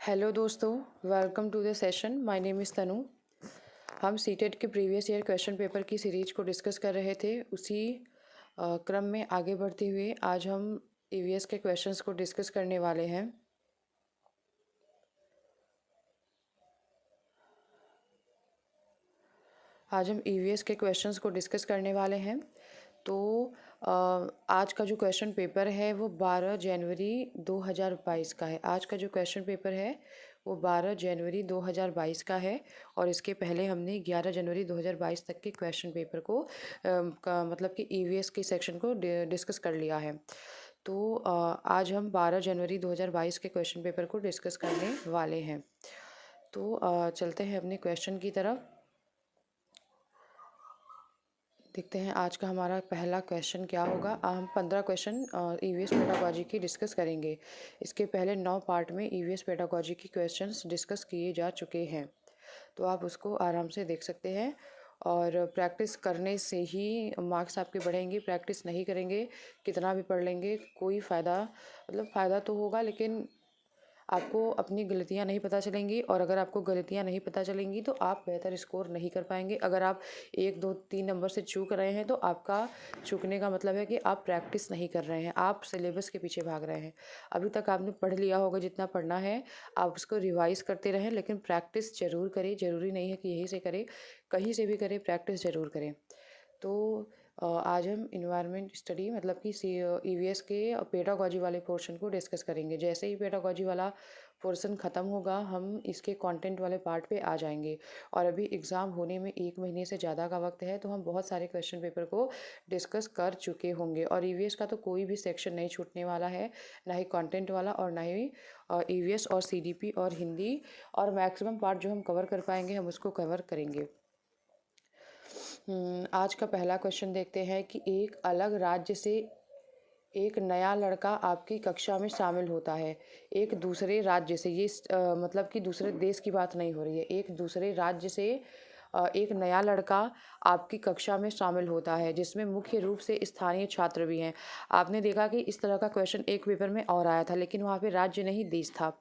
Hello दोस्तों, welcome to the session. My name is Tanu. हम CTET के प्रीवियस ईयर क्वेश्चन पेपर की series को डिस्कस कर रहे थे। उसी क्रम में आगे बढ़ते हुए आज हम ईवीएस के क्वेश्चंस को डिस्कस करने वाले हैं। आज हम ईवीएस के क्वेश्चंस को डिस्कस करने वाले हैं। तो आज का जो क्वेश्चन पेपर है वो 12 जनवरी 2022 का है। आज का जो क्वेश्चन पेपर है वो 12 जनवरी 2022 का है और इसके पहले हमने 11 जनवरी 2022 तक के क्वेश्चन पेपर को मतलब कि ईवीएस के सेक्शन को डिस्कस कर लिया है। तो आज हम 12 जनवरी 2022 के क्वेश्चन पेपर को डिस्कस करने वाले हैं। तो चलते हैं अपने क्वेश्चन की तरफ। देखते हैं आज का हमारा पहला क्वेश्चन क्या होगा। हम 15 क्वेश्चन ईवीएस पेडागोजी की डिस्कस करेंगे। इसके पहले 9 पार्ट में ईवीएस पेडागोजी की क्वेश्चंस डिस्कस किए जा चुके हैं, तो आप उसको आराम से देख सकते हैं। और प्रैक्टिस करने से ही मार्क्स आपके बढ़ेंगे। प्रैक्टिस नहीं करेंगे, कितना भी पढ़ लेंगे, कोई फ़ायदा फ़ायदा तो होगा लेकिन आपको अपनी गलतियां नहीं पता चलेंगी। और अगर आपको गलतियां नहीं पता चलेंगी तो आप बेहतर स्कोर नहीं कर पाएंगे। अगर आप 1 2 3 नंबर से चूक रहे हैं तो आपका चूकने का मतलब है कि आप प्रैक्टिस नहीं कर रहे हैं, आप सिलेबस के पीछे भाग रहे हैं। अभी तक आपने पढ़ लिया होगा जितना पढ़ना है, आप उसको रिवाइज़ करते रहें, लेकिन प्रैक्टिस ज़रूर करें। ज़रूरी नहीं है कि यहीं से करें, कहीं से भी करें, प्रैक्टिस ज़रूर करें। तो आज हम इन्वायरमेंट स्टडी मतलब कि ईवीएस के पेडागोजी वाले पोर्शन को डिस्कस करेंगे। जैसे ही पेडागोजी वाला पोर्शन ख़त्म होगा हम इसके कंटेंट वाले पार्ट पे आ जाएंगे। और अभी एग्ज़ाम होने में 1 महीने से ज़्यादा का वक्त है, तो हम बहुत सारे क्वेश्चन पेपर को डिस्कस कर चुके होंगे। और ईवीएस का तो कोई भी सेक्शन नहीं छूटने वाला है, ना ही कंटेंट वाला और ना ही ईवीएस और सीडीपी और हिंदी। और मैक्सिमम पार्ट जो हम कवर कर पाएंगे हम उसको कवर करेंगे। आज का पहला क्वेश्चन देखते हैं कि एक अलग राज्य से एक नया लड़का आपकी कक्षा में शामिल होता है। एक दूसरे राज्य से, ये मतलब कि दूसरे देश की बात नहीं हो रही है। एक दूसरे राज्य से एक नया लड़का आपकी कक्षा में शामिल होता है जिसमें मुख्य रूप से स्थानीय छात्र भी हैं। आपने देखा कि इस तरह का क्वेश्चन एक पेपर में और आया था, लेकिन वहाँ पे राज्य नहीं देश था।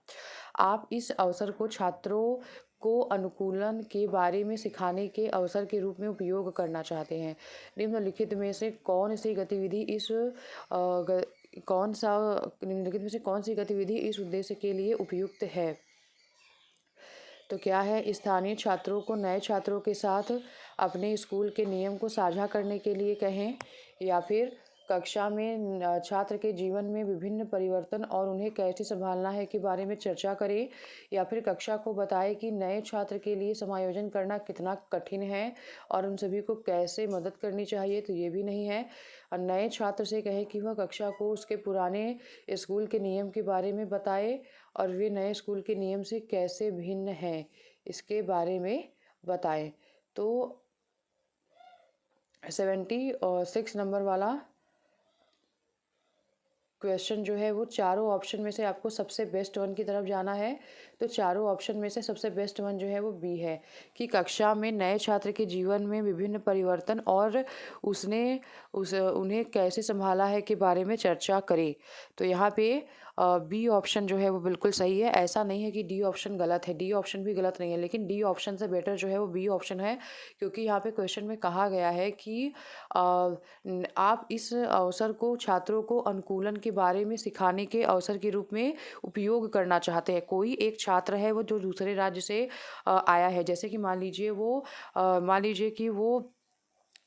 आप इस अवसर को छात्रों को अनुकूलन के बारे में सिखाने के अवसर के रूप में उपयोग करना चाहते हैं। निम्नलिखित में से कौन सी गतिविधि इस उद्देश्य के लिए उपयुक्त है? तो क्या है, स्थानीय छात्रों को नए छात्रों के साथ अपने स्कूल के नियम को साझा करने के लिए कहें, या फिर कक्षा में छात्र के जीवन में विभिन्न परिवर्तन और उन्हें कैसे संभालना है के बारे में चर्चा करें, या फिर कक्षा को बताएं कि नए छात्र के लिए समायोजन करना कितना कठिन है और उन सभी को कैसे मदद करनी चाहिए। तो ये भी नहीं है। और नए छात्र से कहें कि वह कक्षा को उसके पुराने स्कूल के नियम के बारे में बताए और वे नए स्कूल के नियम से कैसे भिन्न हैं इसके बारे में बताएं। तो 76 नंबर वाला क्वेश्चन जो है वो चारों ऑप्शन में से आपको सबसे बेस्ट वन की तरफ जाना है। तो चारों ऑप्शन में से सबसे बेस्ट वन जो है वो बी है कि कक्षा में नए छात्र के जीवन में विभिन्न परिवर्तन और उन्हें कैसे संभाला है के बारे में चर्चा करे। तो यहाँ पे बी ऑप्शन जो है वो बिल्कुल सही है। ऐसा नहीं है कि डी ऑप्शन गलत है, डी ऑप्शन भी गलत नहीं है, लेकिन डी ऑप्शन से बेटर जो है वो बी ऑप्शन है। क्योंकि यहाँ पे क्वेश्चन में कहा गया है कि आप इस अवसर को छात्रों को अनुकूलन के बारे में सिखाने के अवसर के रूप में उपयोग करना चाहते हैं। कोई एक छात्र है वो जो दूसरे राज्य से आया है, जैसे कि मान लीजिए कि वो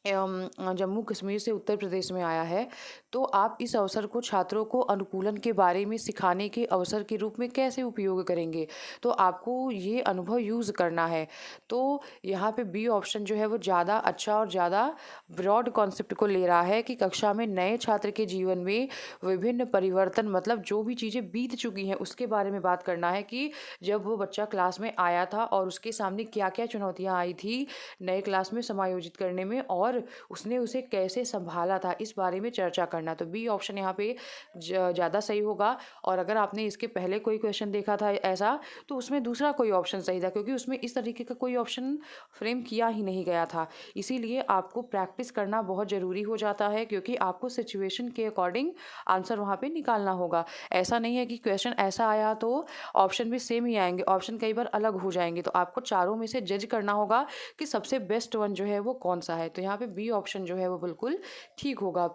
जम्मू कश्मीर से उत्तर प्रदेश में आया है, तो आप इस अवसर को छात्रों को अनुकूलन के बारे में सिखाने के अवसर के रूप में कैसे उपयोग करेंगे। तो आपको ये अनुभव यूज़ करना है। तो यहाँ पे बी ऑप्शन जो है वो ज़्यादा अच्छा और ज़्यादा ब्रॉड कॉन्सेप्ट को ले रहा है कि कक्षा में नए छात्र के जीवन में विभिन्न परिवर्तन, मतलब जो भी चीज़ें बीत चुकी हैं उसके बारे में बात करना है कि जब वो बच्चा क्लास में आया था और उसके सामने क्या क्या चुनौतियाँ आई थी नए क्लास में समायोजित करने में, और और उसने उसे कैसे संभाला था, इस बारे में चर्चा करना। तो बी ऑप्शन यहाँ पे ज़्यादा सही होगा। और अगर आपने इसके पहले कोई क्वेश्चन देखा था ऐसा, तो उसमें दूसरा कोई ऑप्शन सही था, क्योंकि उसमें इस तरीके का कोई ऑप्शन फ्रेम किया ही नहीं गया था। इसीलिए आपको प्रैक्टिस करना बहुत ज़रूरी हो जाता है, क्योंकि आपको सिचुएशन के अकॉर्डिंग आंसर वहाँ पे निकालना होगा। ऐसा नहीं है कि क्वेश्चन ऐसा आया तो ऑप्शन भी सेम ही आएंगे, ऑप्शन कई बार अलग हो जाएंगे। तो आपको चारों में से जज करना होगा कि सबसे बेस्ट वन जो है वो कौन सा है। तो यहाँ पे बी ऑप्शन जो है वो बिल्कुल ठीक होगा।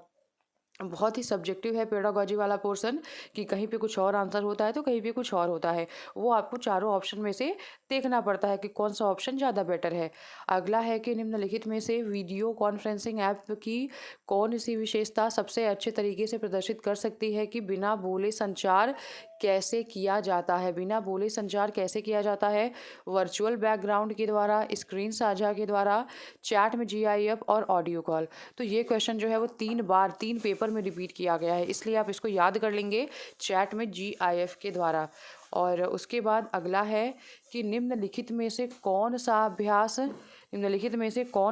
बहुत ही सब्जेक्टिव है पेडागॉजी वाला पोर्शन, कि कहीं पे कुछ और आंसर होता है तो कहीं पे कुछ और होता है। वो आपको चारों ऑप्शन में से देखना पड़ता है कि कौन सा ऑप्शन ज़्यादा बेटर है। अगला है कि निम्नलिखित में से वीडियो कॉन्फ्रेंसिंग ऐप की कौन सी विशेषता सबसे अच्छे तरीके से प्रदर्शित कर सकती है कि बिना बोले संचार कैसे किया जाता है। बिना बोले संचार कैसे किया जाता है? वर्चुअल बैकग्राउंड के द्वारा, स्क्रीन साझा के द्वारा, चैट में GIF और ऑडियो कॉल। तो ये क्वेश्चन जो है वो 3 बार 3 पेपर में रिपीट किया गया है, इसलिए आप इसको याद कर लेंगे, चैट में GIF के द्वारा। और उसके बाद अगला है कि निम्नलिखित में से कौन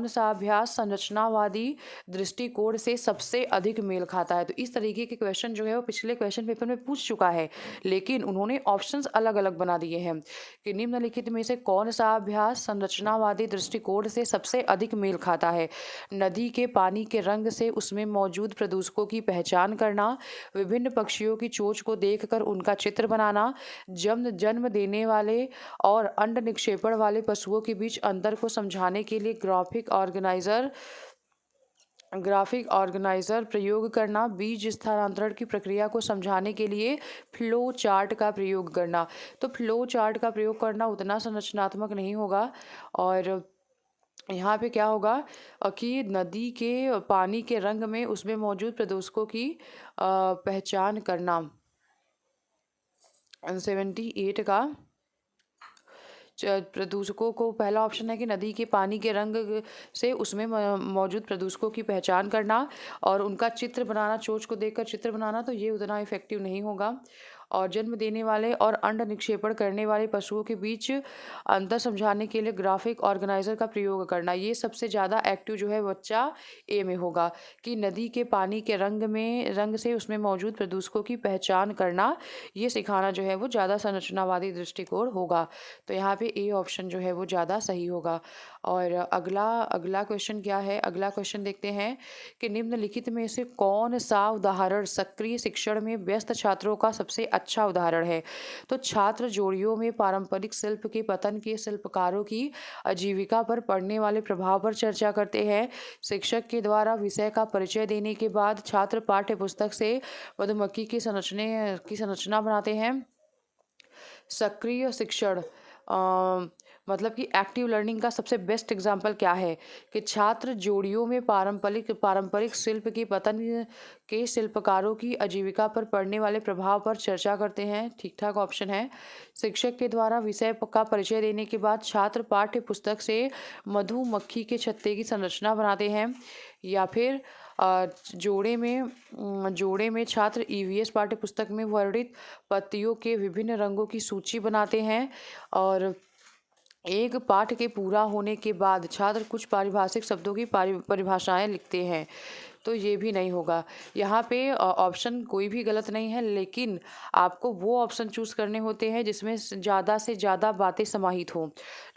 सा अभ्यास संरचनावादी दृष्टिकोण से सबसे अधिक मेल खाता है। तो इस तरीके के क्वेश्चन जो है वो पिछले क्वेश्चन पेपर में पूछ चुका है, लेकिन उन्होंने ऑप्शंस अलग अलग बना दिए हैं कि निम्नलिखित में से कौन सा अभ्यास संरचनावादी दृष्टिकोण से सबसे अधिक मेल खाता है। नदी के पानी के रंग से उसमें मौजूद प्रदूषकों की पहचान करना, विभिन्न पक्षियों की चोंच को देखकर उनका चित्र बनाना, जन्म देने वाले और अंड निक्षेपण वाले पशुओं के बीच अंतर को समझाने के लिए ग्राफिक ऑर्गेनाइजर प्रयोग करना, बीज स्थानांतरण की प्रक्रिया को समझाने के लिए फ्लो चार्ट का प्रयोग करना। तो फ्लो चार्ट का प्रयोग करना उतना संरचनात्मक नहीं होगा। और यहाँ पे क्या होगा कि नदी के पानी के रंग में उसमें मौजूद प्रदूषकों की पहचान करना। 78 का प्रदूषकों को पहला ऑप्शन है कि नदी के पानी के रंग से उसमें मौजूद प्रदूषकों की पहचान करना और उनका चित्र बनाना, चोंच को देखकर चित्र बनाना। तो ये उतना इफेक्टिव नहीं होगा। और जन्म देने वाले और अंड निक्षेपण करने वाले पशुओं के बीच अंतर समझाने के लिए ग्राफिक ऑर्गेनाइजर का प्रयोग करना, ये सबसे ज़्यादा एक्टिव जो है बच्चा ए में होगा कि नदी के पानी के रंग से उसमें मौजूद प्रदूषकों की पहचान करना, ये सिखाना जो है वो ज़्यादा संरचनावादी दृष्टिकोण होगा। तो यहाँ पे ए ऑप्शन जो है वो ज़्यादा सही होगा। और अगला क्वेश्चन क्या है? अगला क्वेश्चन देखते हैं कि निम्नलिखित में से कौन सा उदाहरण सक्रिय शिक्षण में व्यस्त छात्रों का सबसे अच्छा उदाहरण है। तो छात्र जोड़ियों में पारंपरिक शिल्प के पतन के शिल्पकारों की आजीविका पर पड़ने वाले प्रभाव पर चर्चा करते हैं। शिक्षक के द्वारा विषय का परिचय देने के बाद छात्र पाठ्य पुस्तक से मधुमक्खी की संरचना बनाते हैं। सक्रिय शिक्षण मतलब कि एक्टिव लर्निंग का सबसे बेस्ट एग्जाम्पल क्या है कि छात्र जोड़ियों में पारंपरिक शिल्प के पतन के शिल्पकारों की आजीविका पर पड़ने वाले प्रभाव पर चर्चा करते हैं। ठीक ठाक ऑप्शन है। शिक्षक के द्वारा विषय का परिचय देने के बाद छात्र पाठ्य पुस्तक से मधुमक्खी के छत्ते की संरचना बनाते हैं। या फिर जोड़े में छात्र EVS पाठ्य पुस्तक में वर्णित पत्तियों के विभिन्न रंगों की सूची बनाते हैं। और एक पाठ के पूरा होने के बाद छात्र कुछ पारिभाषिक शब्दों की परिभाषाएं लिखते हैं। तो ये भी नहीं होगा। यहाँ पे ऑप्शन कोई भी गलत नहीं है, लेकिन आपको वो ऑप्शन चूज़ करने होते हैं जिसमें ज़्यादा से ज़्यादा बातें समाहित हों,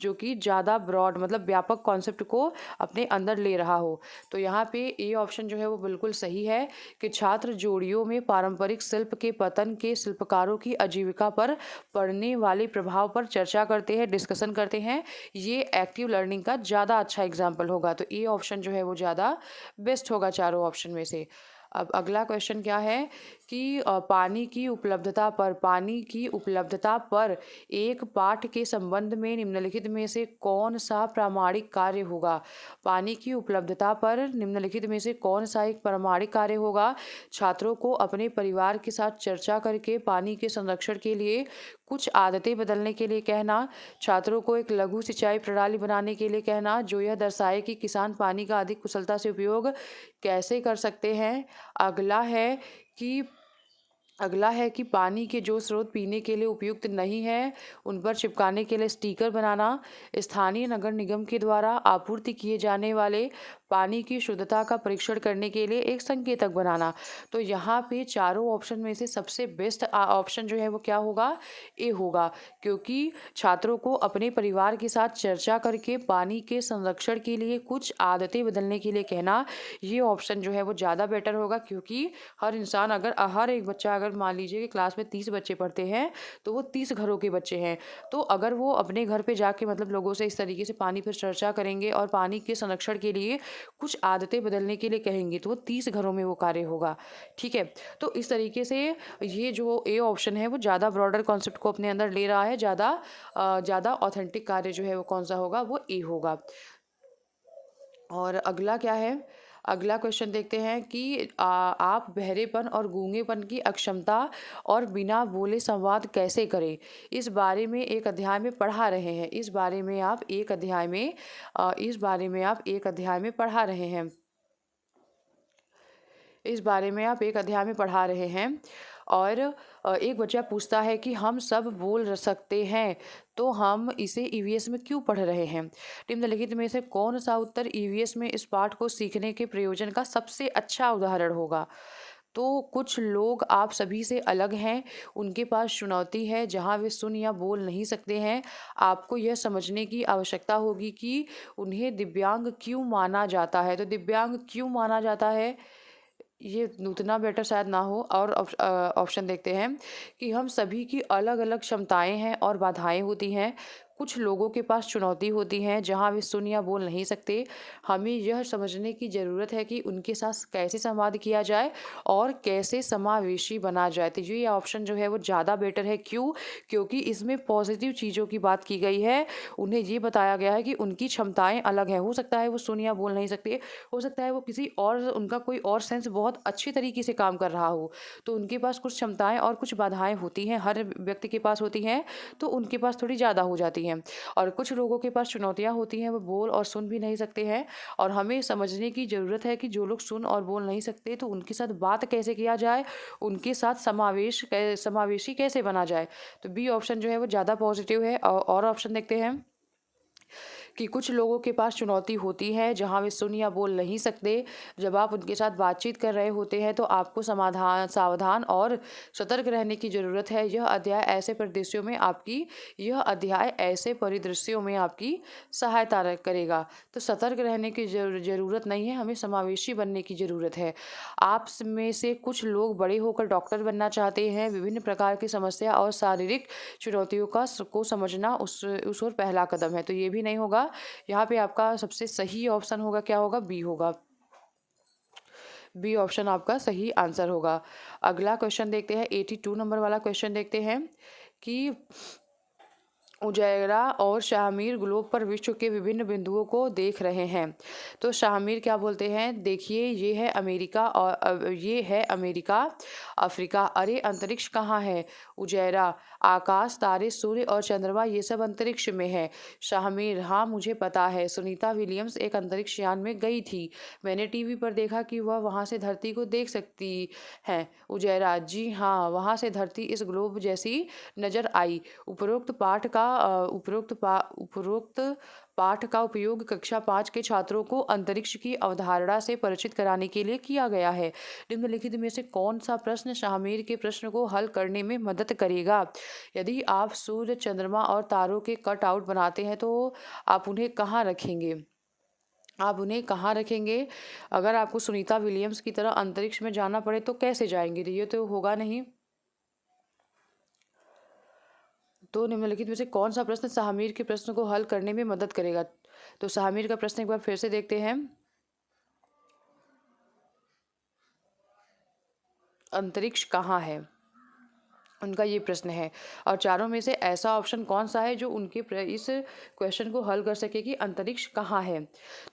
जो कि ज़्यादा ब्रॉड मतलब व्यापक कॉन्सेप्ट को अपने अंदर ले रहा हो। तो यहाँ पे ए ऑप्शन जो है वो बिल्कुल सही है कि छात्र जोड़ियों में पारंपरिक शिल्प के पतन के शिल्पकारों की आजीविका पर पड़ने वाले प्रभाव पर चर्चा करते हैं, डिस्कशन करते हैं। ये एक्टिव लर्निंग का ज़्यादा अच्छा एग्जाम्पल होगा। तो ए ऑप्शन जो है वो ज़्यादा बेस्ट होगा चारों ऑप्शन में से। अब अगला क्वेश्चन क्या है कि पानी की उपलब्धता पर एक पाठ के संबंध में निम्नलिखित में से कौन सा प्रामाणिक कार्य होगा। पानी की उपलब्धता पर निम्नलिखित में से कौन सा एक प्रामाणिक कार्य होगा। छात्रों को अपने परिवार के साथ चर्चा करके पानी के संरक्षण के लिए कुछ आदतें बदलने के लिए कहना, छात्रों को एक लघु सिंचाई प्रणाली बनाने के लिए कहना जो यह दर्शाए कि किसान पानी का अधिक कुशलता से उपयोग कैसे कर सकते हैं। अगला है कि अगला है कि पानी के जो स्रोत पीने के लिए उपयुक्त नहीं है उन पर चिपकाने के लिए स्टिकर बनाना, स्थानीय नगर निगम के द्वारा आपूर्ति किए जाने वाले पानी की शुद्धता का परीक्षण करने के लिए एक संकेतक बनाना। तो यहाँ पे चारों ऑप्शन में से सबसे बेस्ट ऑप्शन जो है वो क्या होगा, ए होगा, क्योंकि छात्रों को अपने परिवार के साथ चर्चा करके पानी के संरक्षण के लिए कुछ आदतें बदलने के लिए कहना, ये ऑप्शन जो है वो ज़्यादा बेटर होगा। क्योंकि हर एक बच्चा, अगर मान लीजिए कि क्लास में 30 बच्चे पढ़ते हैं तो वो 30 घरों के बच्चे हैं। तो अगर वो अपने घर पे जाके मतलब लोगों से इस तरीके से पानी पर चर्चा करेंगे और पानी के संरक्षण के लिए कुछ आदतें बदलने के लिए कहेंगे तो वो 30 घरों में वो कार्य होगा। ठीक है, तो इस तरीके से ये जो ए ऑप्शन है वो ज़्यादा ब्रॉडर कॉन्सेप्ट को अपने अंदर ले रहा है। ज़्यादा ऑथेंटिक कार्य जो है वो कौन सा होगा, वो ए होगा। और अगला क्या है, अगला क्वेश्चन देखते हैं कि आप बहरेपन और गूंगेपन की अक्षमता और बिना बोले संवाद कैसे करें, इस बारे में एक अध्याय में पढ़ा रहे हैं। इस बारे में आप एक अध्याय में पढ़ा रहे हैं। इस बारे में आप एक अध्याय में पढ़ा रहे हैं। और एक बच्चा पूछता है कि हम सब बोल सकते हैं तो हम इसे ईवीएस में क्यों पढ़ रहे हैं। निम्नलिखित में से कौन सा उत्तर ईवीएस में इस पाठ को सीखने के प्रयोजन का सबसे अच्छा उदाहरण होगा। तो कुछ लोग आप सभी से अलग हैं, उनके पास चुनौती है जहां वे सुन या बोल नहीं सकते हैं। आपको यह समझने की आवश्यकता होगी कि उन्हें दिव्यांग क्यों माना जाता है। तो दिव्यांग क्यों माना जाता है, ये उतना बेटर शायद ना हो। और ऑप्शन देखते हैं कि हम सभी की अलग अलग क्षमताएं हैं और बाधाएं होती हैं। कुछ लोगों के पास चुनौती होती हैं जहां वे सुन या बोल नहीं सकते। हमें यह समझने की ज़रूरत है कि उनके साथ कैसे संवाद किया जाए और कैसे समावेशी बना जाए। तो ये ऑप्शन जो है वो ज़्यादा बेटर है। क्यों, क्योंकि इसमें पॉजिटिव चीज़ों की बात की गई है। उन्हें ये बताया गया है कि उनकी क्षमताएं अलग हैं। हो सकता है वो सुन या बोल नहीं सकते, हो सकता है वो किसी और, उनका कोई और सेंस बहुत अच्छे तरीके से काम कर रहा हो, तो उनके पास कुछ क्षमताएं और कुछ बाधाएं होती हैं, हर व्यक्ति के पास होती हैं, तो उनके पास थोड़ी ज़्यादा हो जाती हैं। और कुछ लोगों के पास चुनौतियां होती हैं, वो बोल और सुन भी नहीं सकते हैं। और हमें समझने की ज़रूरत है कि जो लोग सुन और बोल नहीं सकते तो उनके साथ बात कैसे किया जाए, उनके साथ समावेशी कैसे बना जाए। तो बी ऑप्शन जो है वो ज़्यादा पॉजिटिव है। और ऑप्शन देखते हैं कि कुछ लोगों के पास चुनौती होती है जहां वे सुन या बोल नहीं सकते। जब आप उनके साथ बातचीत कर रहे होते हैं तो आपको सावधान और सतर्क रहने की ज़रूरत है। यह अध्याय ऐसे परिदृश्यों में आपकी सहायता करेगा। तो सतर्क रहने की ज़रूरत नहीं है, हमें समावेशी बनने की ज़रूरत है। आप में से कुछ लोग बड़े होकर डॉक्टर बनना चाहते हैं। विभिन्न प्रकार की समस्या और शारीरिक चुनौतियों को समझना उस ओर पहला कदम है। तो ये भी नहीं होगा। यहाँ पे आपका सबसे सही ऑप्शन होगा, क्या होगा, बी होगा। बी ऑप्शन आपका सही आंसर होगा। अगला क्वेश्चन देखते हैं, 82 नंबर वाला क्वेश्चन देखते हैं कि उजैरा और शाहमीर ग्लोब पर विश्व के विभिन्न बिंदुओं को देख रहे हैं। तो शाहमीर क्या बोलते हैं, देखिए ये है अमेरिका और ये है अमेरिका, अफ्रीका। अरे अंतरिक्ष कहाँ है। उजैरा, आकाश, तारे, सूर्य और चंद्रमा ये सब अंतरिक्ष में है। शाहमीर, हाँ मुझे पता है, सुनीता विलियम्स एक अंतरिक्ष यान में गई थी। मैंने टीवी पर देखा कि वह वहाँ से धरती को देख सकती है। उजैरा, जी हाँ, वहाँ से धरती इस ग्लोब जैसी नजर आई। उपरोक्त पाठ का उपयोग कक्षा 5 के छात्रों को अंतरिक्ष की अवधारणा से परिचित कराने के लिए किया गया है। निम्नलिखित में से कौन सा प्रश्न शाहमीर के प्रश्न को हल करने में मदद करेगा। यदि आप सूर्य, चंद्रमा और तारों के कट आउट बनाते हैं तो आप उन्हें कहाँ रखेंगे। अगर आपको सुनीता विलियम्स की तरह अंतरिक्ष में जाना पड़े तो कैसे जाएंगे, तो ये तो होगा नहीं। तो निम्नलिखित में से कौन सा प्रश्न शाहमीर के प्रश्न को हल करने में मदद करेगा। तो शाहमीर का प्रश्न एक बार फिर से देखते हैं, अंतरिक्ष कहाँ है। उनका ये प्रश्न है। और चारों में से ऐसा ऑप्शन कौन सा है जो उनके इस क्वेश्चन को हल कर सके कि अंतरिक्ष कहाँ है।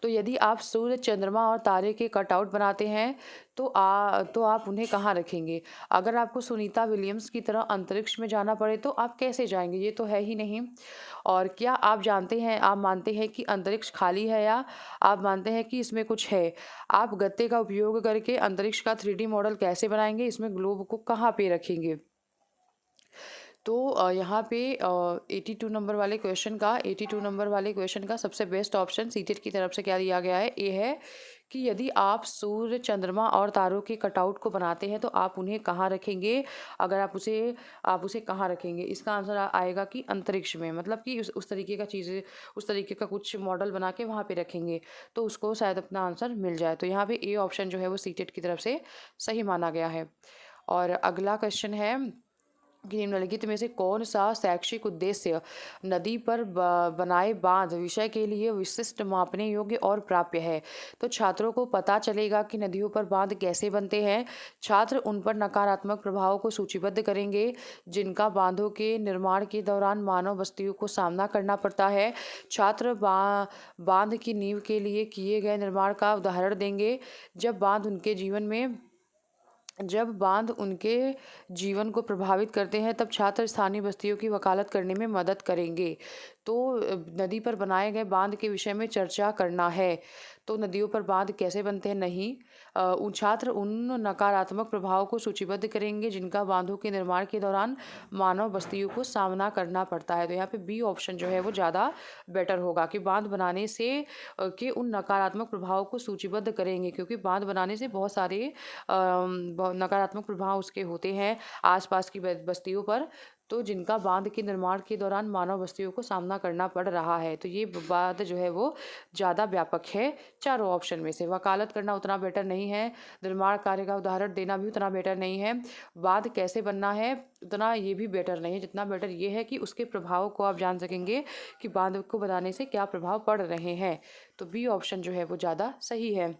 तो यदि आप सूर्य, चंद्रमा और तारे के कटआउट बनाते हैं तो आप उन्हें कहाँ रखेंगे। अगर आपको सुनीता विलियम्स की तरह अंतरिक्ष में जाना पड़े तो आप कैसे जाएंगे, ये तो है ही नहीं। और क्या आप मानते हैं कि अंतरिक्ष खाली है, या आप मानते हैं कि इसमें कुछ है। आप गत्ते का उपयोग करके अंतरिक्ष का 3D मॉडल कैसे बनाएंगे, इसमें ग्लोब को कहाँ पे रखेंगे। तो यहाँ पे 82 नंबर वाले क्वेश्चन का सबसे बेस्ट ऑप्शन सीटेट की तरफ से क्या दिया गया है, ये है कि यदि आप सूर्य, चंद्रमा और तारों के कटआउट को बनाते हैं तो आप उन्हें कहाँ रखेंगे। अगर आप उसे कहाँ रखेंगे, इसका आंसर आएगा कि अंतरिक्ष में, मतलब कि उस तरीके का चीज़ें, उस तरीके का कुछ मॉडल बना के वहाँ पे रखेंगे तो उसको शायद अपना आंसर मिल जाए। तो यहाँ पे ए ऑप्शन जो है वो सीटेट की तरफ से सही माना गया है। और अगला क्वेश्चन है कि निम्नलिखित में से कौन सा शैक्षिक उद्देश्य नदी पर बनाए बांध विषय के लिए विशिष्ट, मापने योग्य और प्राप्य है। तो छात्रों को पता चलेगा कि नदियों पर बांध कैसे बनते हैं। छात्र उन पर नकारात्मक प्रभावों को सूचीबद्ध करेंगे जिनका बांधों के निर्माण के दौरान मानव बस्तियों को सामना करना पड़ता है। छात्र बांध की नींव के लिए किए गए निर्माण का उदाहरण देंगे। जब बांध उनके जीवन को प्रभावित करते हैं तब छात्र स्थानीय बस्तियों की वकालत करने में मदद करेंगे। तो नदी पर बनाए गए बांध के विषय में चर्चा करना है। तो नदियों पर बांध कैसे बनते हैं, नहीं, उन छात्र उन नकारात्मक प्रभावों को सूचीबद्ध करेंगे जिनका बांधों के निर्माण के दौरान मानव बस्तियों को सामना करना पड़ता है। तो यहाँ पे बी ऑप्शन जो है वो ज़्यादा बेटर होगा कि बांध बनाने से के उन नकारात्मक प्रभावों को सूचीबद्ध करेंगे, क्योंकि बांध बनाने से बहुत सारे नकारात्मक प्रभाव उसके होते हैं आसपास की बस्तियों पर, तो जिनका बांध के निर्माण के दौरान मानव बस्तियों को सामना करना पड़ रहा है। तो ये बात जो है वो ज़्यादा व्यापक है चारों ऑप्शन में से। वकालत करना उतना बेटर नहीं है, निर्माण कार्य का उदाहरण देना भी उतना बेटर नहीं है, बांध कैसे बनना है उतना ये भी बेटर नहीं है। जितना बेटर ये है कि उसके प्रभाव को आप जान सकेंगे कि बांध को बनाने से क्या प्रभाव पड़ रहे हैं। तो बी ऑप्शन जो है वो ज़्यादा सही है।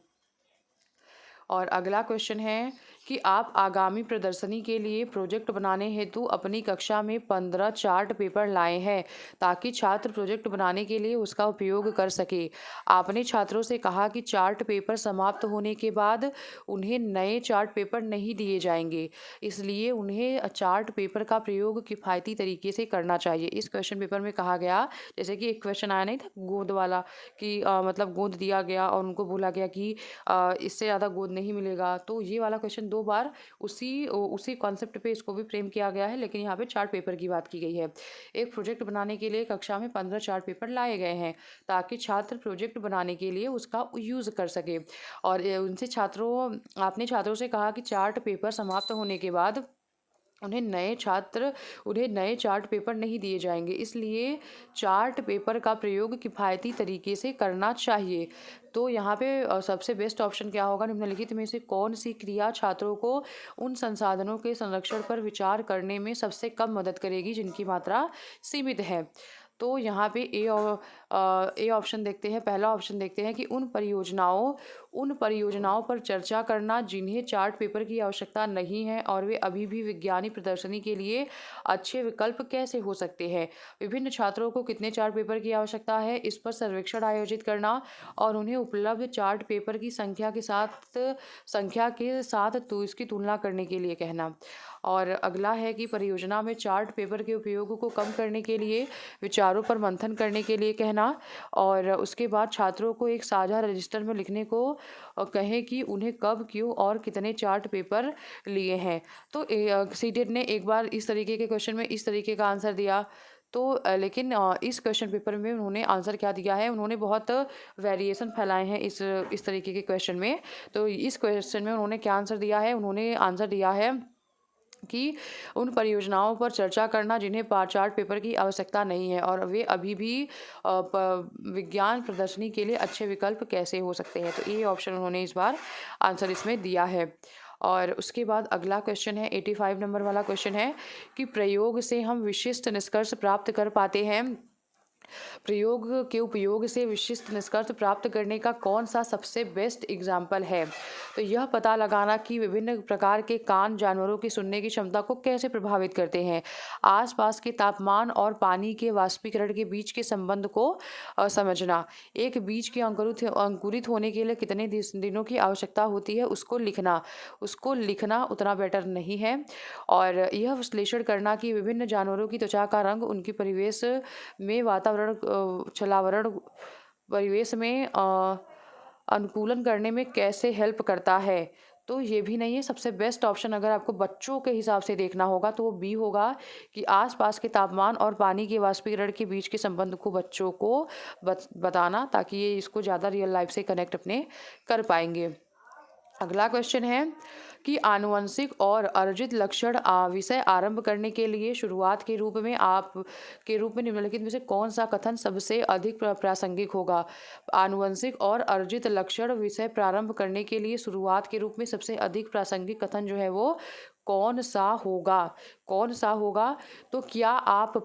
और अगला क्वेश्चन है कि आप आगामी प्रदर्शनी के लिए प्रोजेक्ट बनाने हेतु अपनी कक्षा में 15 चार्ट पेपर लाए हैं ताकि छात्र प्रोजेक्ट बनाने के लिए उसका उपयोग कर सके। आपने छात्रों से कहा कि चार्ट पेपर समाप्त होने के बाद उन्हें नए चार्ट पेपर नहीं दिए जाएंगे, इसलिए उन्हें चार्ट पेपर का प्रयोग किफ़ायती तरीके से करना चाहिए। इस क्वेश्चन पेपर में कहा गया, जैसे कि एक क्वेश्चन आया नहीं था गोंद वाला कि मतलब गोंद दिया गया और उनको बोला गया कि इससे ज़्यादा गोंद नहीं मिलेगा। तो ये वाला क्वेश्चन 2 बार उसी कॉन्सेप्ट पे इसको भी फ्रेम किया गया है, लेकिन यहाँ पे चार्ट पेपर की बात की गई है। एक प्रोजेक्ट बनाने के लिए कक्षा में 15 चार्ट पेपर लाए गए हैं ताकि छात्र प्रोजेक्ट बनाने के लिए उसका यूज़ कर सके। और आपने छात्रों से कहा कि चार्ट पेपर समाप्त होने के बाद उन्हें नए चार्ट पेपर नहीं दिए जाएंगे, इसलिए चार्ट पेपर का प्रयोग किफ़ायती तरीके से करना चाहिए। तो यहाँ पे सबसे बेस्ट ऑप्शन क्या होगा, निम्नलिखित में से कौन सी क्रिया छात्रों को उन संसाधनों के संरक्षण पर विचार करने में सबसे कम मदद करेगी जिनकी मात्रा सीमित है। तो यहाँ पे ए ऑप्शन देखते हैं। पहला ऑप्शन देखते हैं कि उन परियोजनाओं पर चर्चा करना जिन्हें चार्ट पेपर की आवश्यकता नहीं है और वे अभी भी विज्ञानी प्रदर्शनी के लिए अच्छे विकल्प कैसे हो सकते हैं। विभिन्न छात्रों को कितने चार्ट पेपर की आवश्यकता है, इस पर सर्वेक्षण आयोजित करना और उन्हें उपलब्ध चार्ट पेपर की संख्या के साथ तो इसकी तुलना करने के लिए कहना। और अगला है कि परियोजना में चार्ट पेपर के उपयोग को कम करने के लिए विचारों पर मंथन करने के लिए कहना। और उसके बाद छात्रों को एक साझा रजिस्टर में लिखने को कहें कि उन्हें कब, क्यों और कितने चार्ट पेपर लिए हैं। तो सीटेट ने एक बार इस तरीके के क्वेश्चन में इस तरीके का आंसर दिया, तो लेकिन इस क्वेश्चन पेपर में उन्होंने आंसर क्या दिया है, उन्होंने बहुत वेरिएशन फैलाए हैं इस तरीके के क्वेश्चन में। तो इस क्वेश्चन में उन्होंने क्या आंसर दिया है, उन्होंने आंसर दिया है कि उन परियोजनाओं पर चर्चा करना जिन्हें चार्ट पेपर की आवश्यकता नहीं है और वे अभी भी विज्ञान प्रदर्शनी के लिए अच्छे विकल्प कैसे हो सकते हैं। तो ये ऑप्शन उन्होंने इस बार आंसर इसमें दिया है। और उसके बाद अगला क्वेश्चन है 85 नंबर वाला क्वेश्चन है कि प्रयोग से हम विशिष्ट निष्कर्ष प्राप्त कर पाते हैं प्रयोग के उपयोग से विशिष्ट निष्कर्ष प्राप्त करने का कौन सा सबसे बेस्ट एग्जाम्पल है? तो यह पता लगाना कि विभिन्न प्रकार के कान जानवरों की सुनने की क्षमता को कैसे प्रभावित करते हैं। आसपास के तापमान और पानी के वाष्पीकरण के बीच के संबंध को समझना। एक बीज के अंकुरित होने के लिए कितने दिनों की आवश्यकता होती है, उसको लिखना उतना बेटर नहीं है। और यह विश्लेषण करना कि विभिन्न जानवरों की त्वचा का रंग उनकी परिवेश में छलावरण परिवेश में अनुकूलन करने में कैसे हेल्प करता है। तो ये भी नहीं है। सबसे बेस्ट ऑप्शन अगर आपको बच्चों के हिसाब से देखना होगा तो वो बी होगा कि आसपास के तापमान और पानी के वाष्पीकरण के बीच के संबंध को बच्चों को बताना, ताकि ये इसको ज़्यादा रियल लाइफ से कनेक्ट अपने कर पाएंगे। अगला क्वेश्चन है कि आनुवंशिक और अर्जित लक्षण विषय आरंभ करने के लिए शुरुआत के रूप में निम्नलिखित में से कौन सा कथन सबसे अधिक प्रासंगिक होगा? आनुवंशिक और अर्जित लक्षण विषय प्रारंभ करने के लिए शुरुआत के रूप में सबसे अधिक प्रासंगिक कथन जो है वो कौन सा होगा? तो क्या आप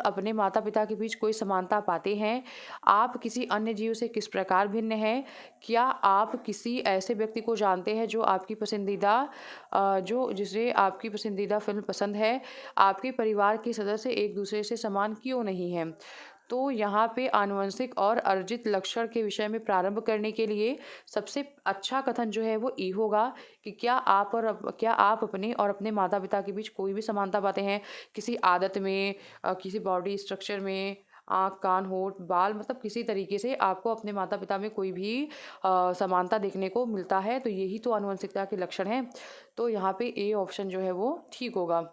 अपने माता पिता के बीच कोई समानता पाते हैं? आप किसी अन्य जीव से किस प्रकार भिन्न हैं? क्या आप किसी ऐसे व्यक्ति को जानते हैं जिसे आपकी पसंदीदा फिल्म पसंद है? आपके परिवार के सदस्य एक दूसरे से समान क्यों नहीं हैं? तो यहाँ पे आनुवंशिक और अर्जित लक्षण के विषय में प्रारंभ करने के लिए सबसे अच्छा कथन जो है वो ई होगा कि क्या आप अपने और अपने माता पिता के बीच कोई भी समानता पाते हैं? किसी आदत में, किसी बॉडी स्ट्रक्चर में, आँख, कान, होंठ, बाल, मतलब किसी तरीके से आपको अपने माता पिता में कोई भी समानता देखने को मिलता है, तो यही तो आनुवंशिकता के लक्षण हैं। तो यहाँ पे ए ऑप्शन जो है वो ठीक होगा।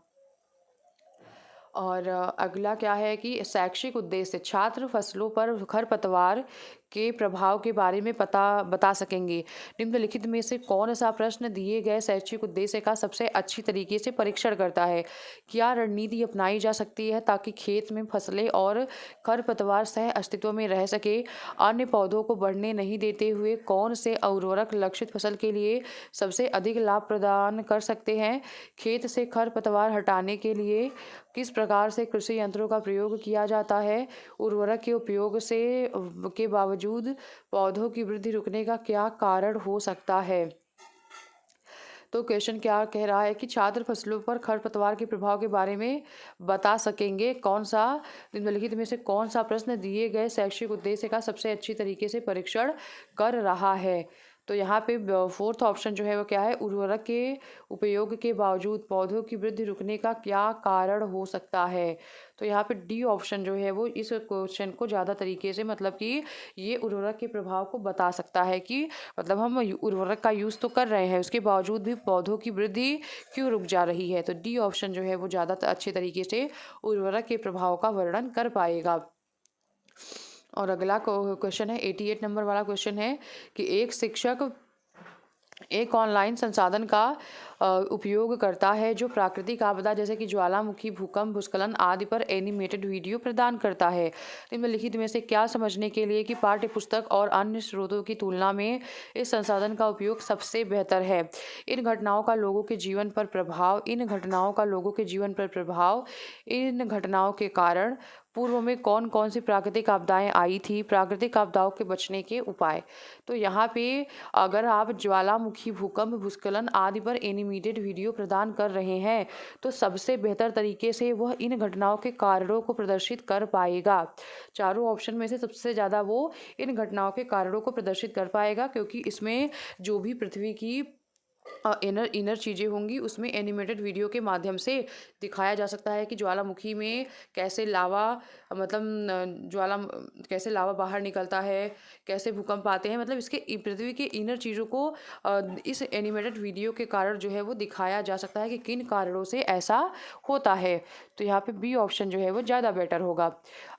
और अगला क्या है कि शैक्षिक उद्देश्य छात्र फसलों पर खरपतवार के प्रभाव के बारे में बता सकेंगे। निम्नलिखित में से कौन सा प्रश्न दिए गए शैक्षिक उद्देश्य का सबसे अच्छी तरीके से परीक्षण करता है? क्या रणनीति अपनाई जा सकती है ताकि खेत में फसलें और खरपतवार सह अस्तित्व में रह सके? अन्य पौधों को बढ़ने नहीं देते हुए कौन से उर्वरक लक्षित फसल के लिए सबसे अधिक लाभ प्रदान कर सकते हैं? खेत से खरपतवार हटाने के लिए किस प्रकार से कृषि यंत्रों का प्रयोग किया जाता है? उर्वरक के उपयोग के बावजूद पौधों की वृद्धि रुकने का क्या कारण हो सकता है? तो क्वेश्चन क्या कह रहा है कि छात्र फसलों पर खरपतवार के प्रभाव के बारे में बता सकेंगे। निम्नलिखित में से कौन सा प्रश्न दिए गए शैक्षिक उद्देश्य का सबसे अच्छी तरीके से परीक्षण कर रहा है? तो यहाँ पे फोर्थ ऑप्शन जो है वो क्या है? उर्वरक के उपयोग के बावजूद पौधों की वृद्धि रुकने का क्या कारण हो सकता है? तो यहाँ पे डी ऑप्शन जो है वो इस क्वेश्चन को ज़्यादा तरीके से, मतलब कि ये उर्वरक के प्रभाव को बता सकता है कि मतलब हम उर्वरक का यूज़ तो कर रहे हैं, उसके बावजूद भी पौधों की वृद्धि क्यों रुक जा रही है। तो डी ऑप्शन जो है वो ज़्यादा अच्छे तरीके से उर्वरक के प्रभाव का वर्णन कर पाएगा। और अगला क्वेश्चन है 88 नंबर वाला क्वेश्चन है कि एक शिक्षक एक ऑनलाइन संसाधन का उपयोग करता है जो प्राकृतिक आपदा जैसे कि ज्वालामुखी, भूकंप, भूस्खलन आदि पर एनिमेटेड वीडियो प्रदान करता है। निम्नलिखित में से क्या समझने के लिए कि पाठ्य पुस्तक और अन्य स्रोतों की तुलना में इस संसाधन का उपयोग सबसे बेहतर है? इन घटनाओं का लोगों के जीवन पर प्रभाव, इन घटनाओं के कारण पूर्व में कौन कौन सी प्राकृतिक आपदाएं आई थी, प्राकृतिक आपदाओं के बचने के उपाय। तो यहाँ पे अगर आप ज्वालामुखी, भूकंप, भूस्खलन आदि पर एनिमेटेड वीडियो प्रदान कर रहे हैं तो सबसे बेहतर तरीके से वह इन घटनाओं के कारणों को प्रदर्शित कर पाएगा। चारों ऑप्शन में से सबसे ज़्यादा वो इन घटनाओं के कारणों को प्रदर्शित कर पाएगा, क्योंकि इसमें जो भी पृथ्वी की इनर चीज़ें होंगी उसमें एनिमेटेड वीडियो के माध्यम से दिखाया जा सकता है कि ज्वालामुखी में कैसे लावा कैसे लावा बाहर निकलता है, कैसे भूकंप आते हैं, मतलब इसके पृथ्वी के इनर चीज़ों को इस एनिमेटेड वीडियो के कारण जो है वो दिखाया जा सकता है कि किन कारणों से ऐसा होता है। तो यहाँ पे बी ऑप्शन जो है वो ज़्यादा बेटर होगा।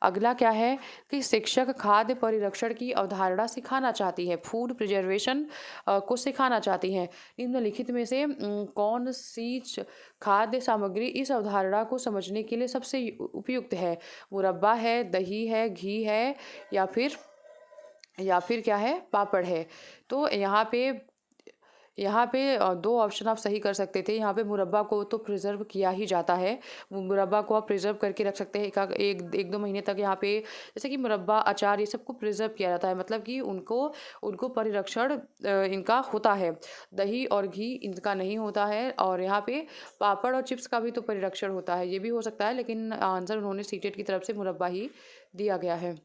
अगला क्या है कि शिक्षक खाद्य परिरक्षण की अवधारणा सिखाना चाहती है, फूड प्रिजर्वेशन को सिखाना चाहती हैं। निम्नलिखित में से कौन सी खाद्य सामग्री इस अवधारणा को समझने के लिए सबसे उपयुक्त है? मुरब्बा है, दही है, घी है, या फिर क्या है, पापड़ है। तो यहाँ पे यहाँ पे 2 ऑप्शन आप सही कर सकते थे। यहाँ पे मुरब्बा को तो प्रिज़र्व किया ही जाता है। मुरब्बा को आप प्रिज़र्व करके रख सकते हैं एक 1-2 महीने तक। यहाँ पे जैसे कि मुरब्बा, अचार ये सबको प्रिज़र्व किया जाता है, मतलब कि उनको उनको परिरक्षण इनका होता है। दही और घी इनका नहीं होता है, और यहाँ पे पापड़ और चिप्स का भी तो परिरक्षण होता है। ये भी हो सकता है, लेकिन आंसर उन्होंने सीटेट की तरफ से मुरब्बा ही दिया गया है।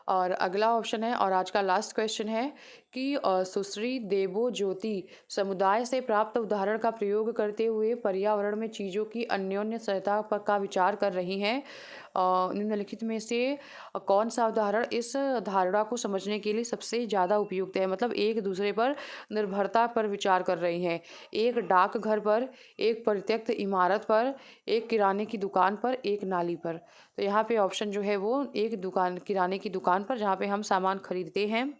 और अगला ऑप्शन है और आज का लास्ट क्वेश्चन है कि सुश्री देवो ज्योति समुदाय से प्राप्त उदाहरण का प्रयोग करते हुए पर्यावरण में चीज़ों की अन्योन्य सहायता पर का विचार कर रही हैं। निम्नलिखित में से कौन सा उदाहरण इस धारणा को समझने के लिए सबसे ज़्यादा उपयुक्त है? मतलब एक दूसरे पर निर्भरता पर विचार कर रही हैं। एक डाकघर पर, एक परित्यक्त इमारत पर, एक किराने की दुकान पर, एक नाली पर। तो यहाँ पे ऑप्शन जो है वो एक दुकान, किराने की दुकान पर, जहाँ पे हम सामान खरीदते हैं,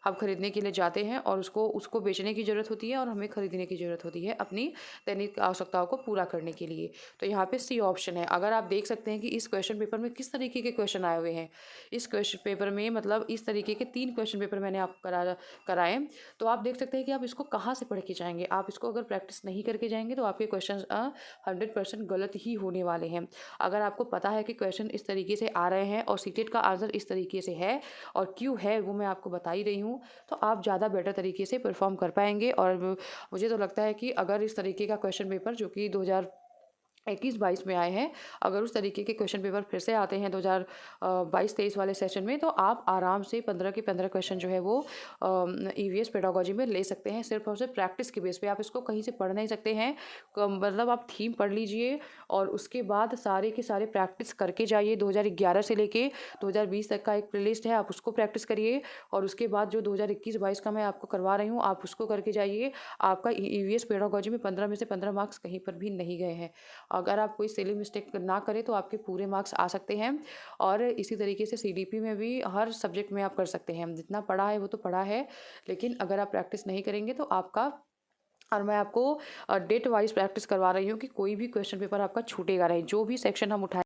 हम खरीदने के लिए जाते हैं और उसको उसको बेचने की ज़रूरत होती है और हमें खरीदने की ज़रूरत होती है अपनी दैनिक आवश्यकताओं को पूरा करने के लिए। तो यहाँ पे सी ऑप्शन है। अगर आप देख सकते हैं कि इस क्वेश्चन पेपर में किस तरीके के क्वेश्चन आए हुए हैं। इस क्वेश्चन पेपर में मतलब इस तरीके के 3 क्वेश्चन पेपर मैंने आपको कराए। तो आप देख सकते हैं कि आप इसको कहाँ से पढ़ के जाएंगे। आप इसको अगर प्रैक्टिस नहीं करके जाएंगे तो आपके क्वेश्चन 100% गलत ही होने वाले हैं। अगर आपको पता है कि क्वेश्चन इस तरीके से आ रहे हैं और सीटेट का आंसर इस तरीके से है और क्यों है वो मैं आपको बता ही रही हूँ, तो आप ज़्यादा बेटर तरीके से परफॉर्म कर पाएंगे। और मुझे तो लगता है कि अगर इस तरीके का क्वेश्चन पेपर जो कि 2021-22 में आए हैं, अगर उस तरीके के क्वेश्चन पेपर फिर से आते हैं 2022-23 वाले सेशन में, तो आप आराम से 15 के 15 क्वेश्चन जो है वो ईवीएस पेडागोजी में ले सकते हैं। सिर्फ और सिर्फ प्रैक्टिस के बेस पे, आप इसको कहीं से पढ़ नहीं सकते हैं। मतलब आप थीम पढ़ लीजिए और उसके बाद सारे के सारे प्रैक्टिस करके जाइए। 2011 से लेके 2020 तक का एक प्लेलिस्ट है, आप उसको प्रैक्टिस करिए। और उसके बाद जो 2021-22 का मैं आपको करवा रही हूँ, आप उसको करके जाइए। आपका ईवीएस पेडागोजी में 15 में से 15 मार्क्स कहीं पर भी नहीं गए हैं। अगर आप कोई सिली मिस्टेक ना करें तो आपके पूरे मार्क्स आ सकते हैं। और इसी तरीके से सीडीपी में भी हर सब्जेक्ट में आप कर सकते हैं। जितना पढ़ा है वो तो पढ़ा है, लेकिन अगर आप प्रैक्टिस नहीं करेंगे तो आपका, और मैं आपको डेट वाइज प्रैक्टिस करवा रही हूँ कि कोई भी क्वेश्चन पेपर आपका छूटेगा नहीं। जो भी सेक्शन हम उठाएं